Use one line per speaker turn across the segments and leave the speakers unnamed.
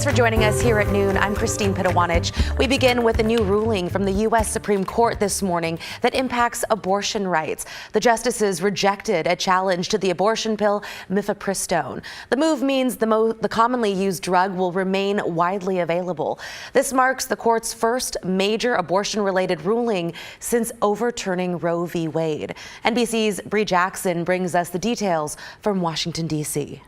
for joining us here at noon. I'm Christine Pitawanich. We begin with a new ruling from the U.S. Supreme Court this morning that impacts abortion rights. The justices rejected a challenge to the abortion pill mifepristone. The move means the commonly used drug will remain widely available. This marks the court's first major abortion-related ruling since overturning Roe v. Wade. NBC's Bree Jackson brings us the details from Washington, D.C.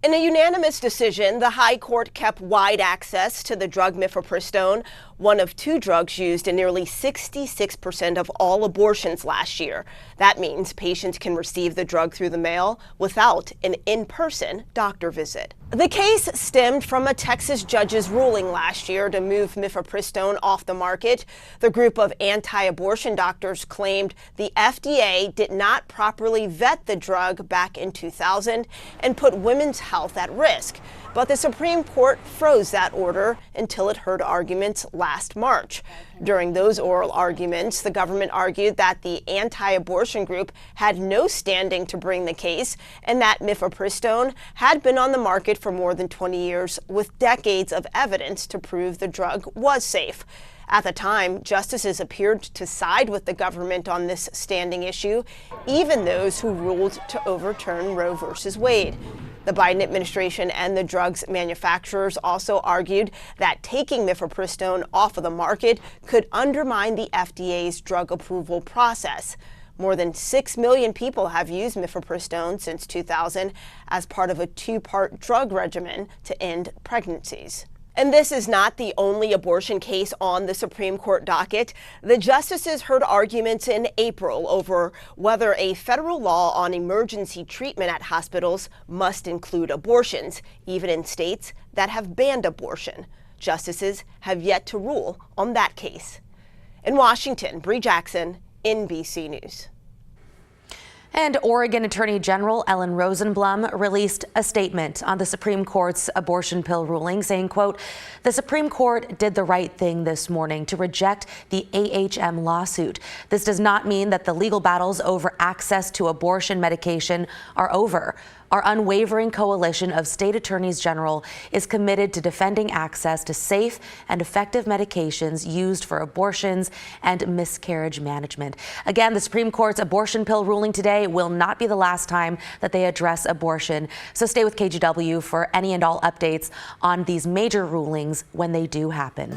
In a unanimous decision, the High Court kept wide access to the drug mifepristone, one of two drugs used in nearly 66% of all abortions last year. That means patients can receive the drug through the mail without an in-person doctor visit. The case stemmed from a Texas judge's ruling last year to move mifepristone off the market. The group of anti-abortion doctors claimed the FDA did not properly vet the drug back in 2000 and put women's health at risk. But the Supreme Court froze that order until it heard arguments last March. During those oral arguments, the government argued that the anti-abortion group had no standing to bring the case and that mifepristone had been on the market for more than 20 years with decades of evidence to prove the drug was safe. At the time, justices appeared to side with the government on this standing issue, even those who ruled to overturn Roe v. Wade. The Biden administration and the drug's manufacturers also argued that taking mifepristone off of the market could undermine the FDA's drug approval process. More than 6 million people have used mifepristone since 2000 as part of a two-part drug regimen to end pregnancies. And this is not the only abortion case on the Supreme Court docket. The justices heard arguments in April over whether a federal law on emergency treatment at hospitals must include abortions, even in states that have banned abortion. Justices have yet to rule on that case. In Washington, Bree Jackson, NBC News.
And Oregon Attorney General Ellen Rosenblum released a statement on the Supreme Court's abortion pill ruling, saying, quote, "The Supreme Court did the right thing this morning to reject the AHM lawsuit. This does not mean that the legal battles over access to abortion medication are over. Our unwavering coalition of state attorneys general is committed to defending access to safe and effective medications used for abortions and miscarriage management." Again, the Supreme Court's abortion pill ruling today will not be the last time that they address abortion. So stay with KGW for any and all updates on these major rulings when they do happen.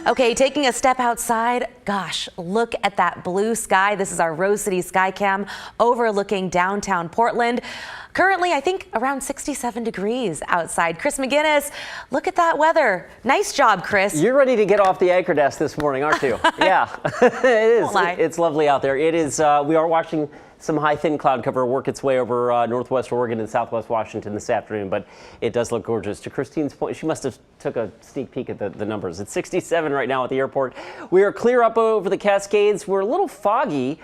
Okay, taking a step outside, gosh, look at that blue sky. This is our Rose City Skycam overlooking downtown Portland. Currently, I think around 67 degrees outside. Chris McGinnis, look at that weather. Nice job, Chris.
You're ready to get off the anchor desk this morning, aren't you? Yeah, it is. It's lovely out there. It is. We are watching some high thin cloud cover work its way over northwest Oregon and southwest Washington this afternoon, but it does look gorgeous. To Christine's point, she must have took a sneak peek at the numbers. It's 67 right now at the airport. We are clear up over the Cascades. We're a little foggy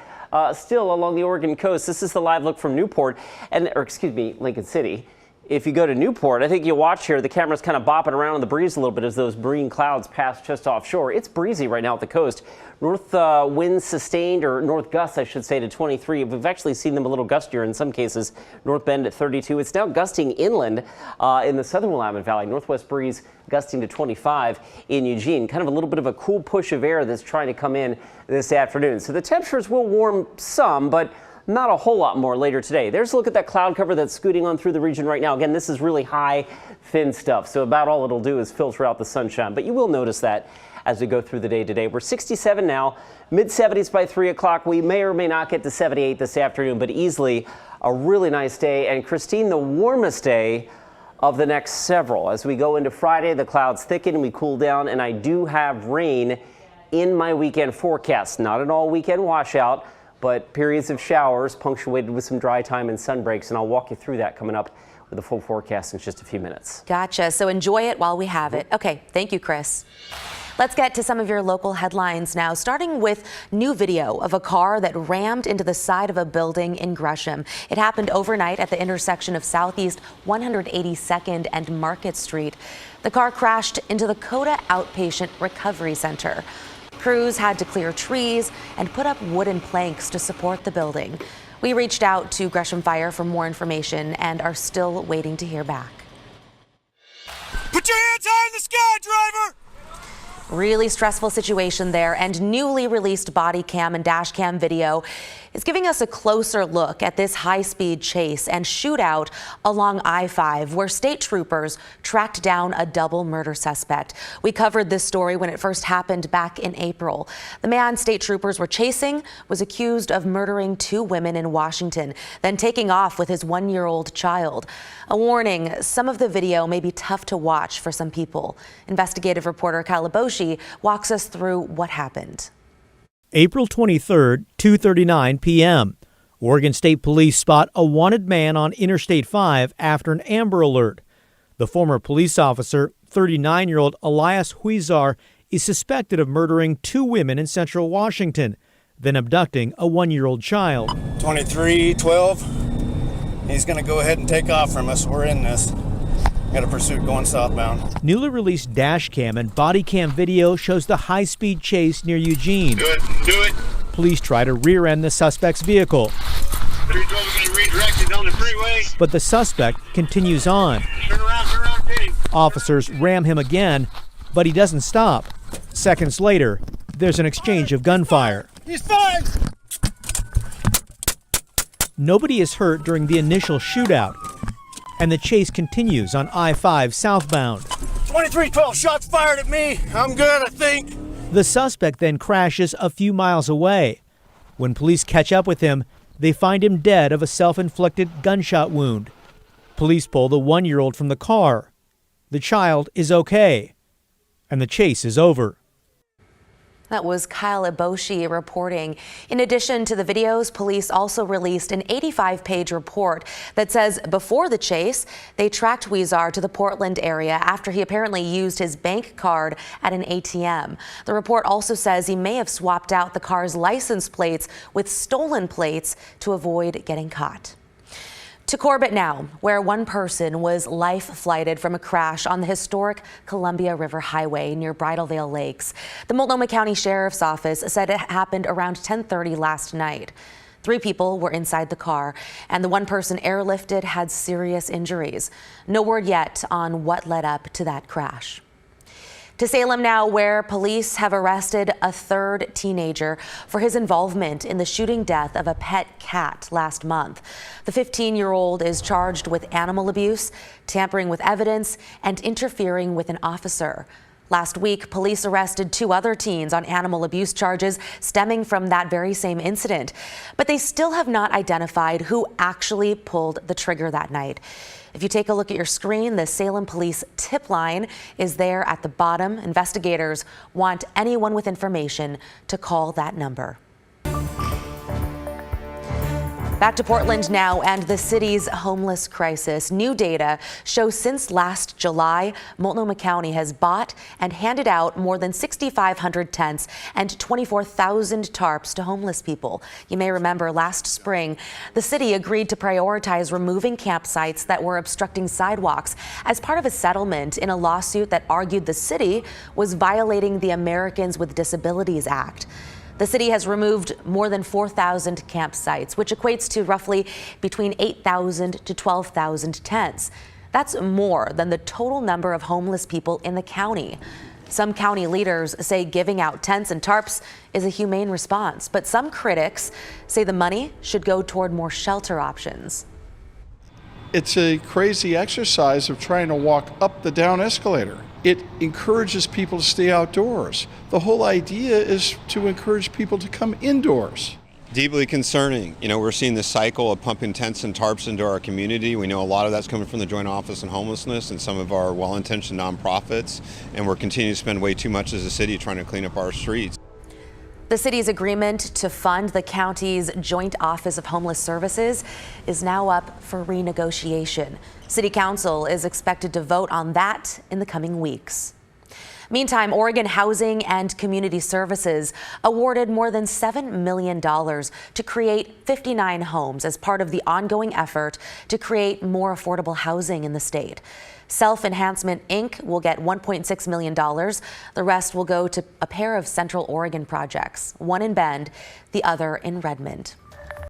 still along the Oregon coast. This is the live look from Newport, Lincoln City. If you go to Newport, I think you watch here, the camera's kind of bopping around in the breeze a little bit as those marine clouds pass just offshore. It's breezy right now at the coast. North winds sustained, or north gusts, I should say, to 23. We've actually seen them a little gustier in some cases. North Bend at 32. It's now gusting inland in the southern Willamette Valley. Northwest breeze gusting to 25 in Eugene. Kind of a little bit of a cool push of air that's trying to come in this afternoon. So the temperatures will warm some, but not a whole lot more later today. There's a look at that cloud cover that's scooting on through the region right now. Again, this is really high, thin stuff, so about all it'll do is filter out the sunshine. But you will notice that as we go through the day today. We're 67 now, mid-70s by 3 o'clock. We may or may not get to 78 this afternoon, but easily a really nice day. And Christine, the warmest day of the next several. As we go into Friday, the clouds thicken and we cool down, and I do have rain in my weekend forecast. Not an all-weekend washout, but periods of showers punctuated with some dry time and sun breaks, and I'll walk you through that coming up with a full forecast in just a few minutes.
Gotcha. So enjoy it while we have it. Okay, thank you, Chris. Let's get to some of your local headlines now, starting with new video of a car that rammed into the side of a building in Gresham. It happened overnight at the intersection of Southeast 182nd and Market Street. The car crashed into the Coda Outpatient Recovery Center. Crews had to clear trees and put up wooden planks to support the building. We reached out to Gresham Fire for more information and are still waiting to hear back.
Put your hands high in the sky, driver!
Really stressful situation there, and newly released body cam and dash cam video is giving us a closer look at this high-speed chase and shootout along I-5, where state troopers tracked down a double murder suspect. We covered this story when it first happened back in April. The man state troopers were chasing was accused of murdering 2 women in Washington, then taking off with his 1-year-old child. A warning, some of the video may be tough to watch for some people. Investigative reporter KGW walks us through what happened.
April 23rd, 2:39 p.m. Oregon State Police spot a wanted man on Interstate 5 after an Amber Alert. The former police officer, 39-year-old Elias Huizar, is suspected of murdering 2 women in central Washington, then abducting a 1-year-old child.
2312. He's going to go ahead and take off from us. We're in this. Got a pursuit going southbound.
Newly released dash cam and body cam video shows the high-speed chase near Eugene.
Do it.
Police try to rear-end the suspect's vehicle.
312 is going to redirect it down the freeway.
But the suspect continues on.
Turn around, Kenny.
Officers ram him again, but he doesn't stop. Seconds later, there's an exchange of gunfire.
He's fine.
Nobody is hurt during the initial shootout, and the chase continues on I-5 southbound.
2312, shots fired at me. I'm good, I think.
The suspect then crashes a few miles away. When police catch up with him, they find him dead of a self-inflicted gunshot wound. Police pull the 1-year-old from the car. The child is okay, and the chase is over.
That was KGW reporting. In addition to the videos, police also released an 85-page report that says before the chase, they tracked Huizar to the Portland area after he apparently used his bank card at an ATM. The report also says he may have swapped out the car's license plates with stolen plates to avoid getting caught. To Corbett now, where one person was life-flighted from a crash on the historic Columbia River Highway near Bridal Veil Lakes. The Multnomah County Sheriff's Office said it happened around 10:30 last night. 3 people were inside the car, and the one person airlifted had serious injuries. No word yet on what led up to that crash. To Salem now, where police have arrested a 3rd teenager for his involvement in the shooting death of a pet cat last month. The 15-year-old is charged with animal abuse, tampering with evidence, and interfering with an officer. Last week, police arrested 2 other teens on animal abuse charges stemming from that very same incident. But they still have not identified who actually pulled the trigger that night. If you take a look at your screen, the Salem Police tip line is there at the bottom. Investigators want anyone with information to call that number. Back to Portland now and the city's homeless crisis. New data shows since last July, Multnomah County has bought and handed out more than 6,500 tents and 24,000 tarps to homeless people. You may remember last spring, the city agreed to prioritize removing campsites that were obstructing sidewalks as part of a settlement in a lawsuit that argued the city was violating the Americans with Disabilities Act. The city has removed more than 4,000 campsites, which equates to roughly between 8,000 to 12,000 tents. That's more than the total number of homeless people in the county. Some county leaders say giving out tents and tarps is a humane response, but some critics say the money should go toward more shelter options.
It's a crazy exercise of trying to walk up the down escalator. It encourages people to stay outdoors. The whole idea is to encourage people to come indoors.
Deeply concerning. We're seeing this cycle of pumping tents and tarps into our community. We know a lot of that's coming from the Joint Office on Homelessness and some of our well-intentioned nonprofits, and we're continuing to spend way too much as a city trying to clean up our streets.
The city's agreement to fund the county's Joint Office of Homeless Services is now up for renegotiation. City Council is expected to vote on that in the coming weeks. Meantime, Oregon Housing and Community Services awarded more than $7 million to create 59 homes as part of the ongoing effort to create more affordable housing in the state. Self Enhancement Inc. will get $1.6 million. The rest will go to a pair of Central Oregon projects, one in Bend, the other in Redmond.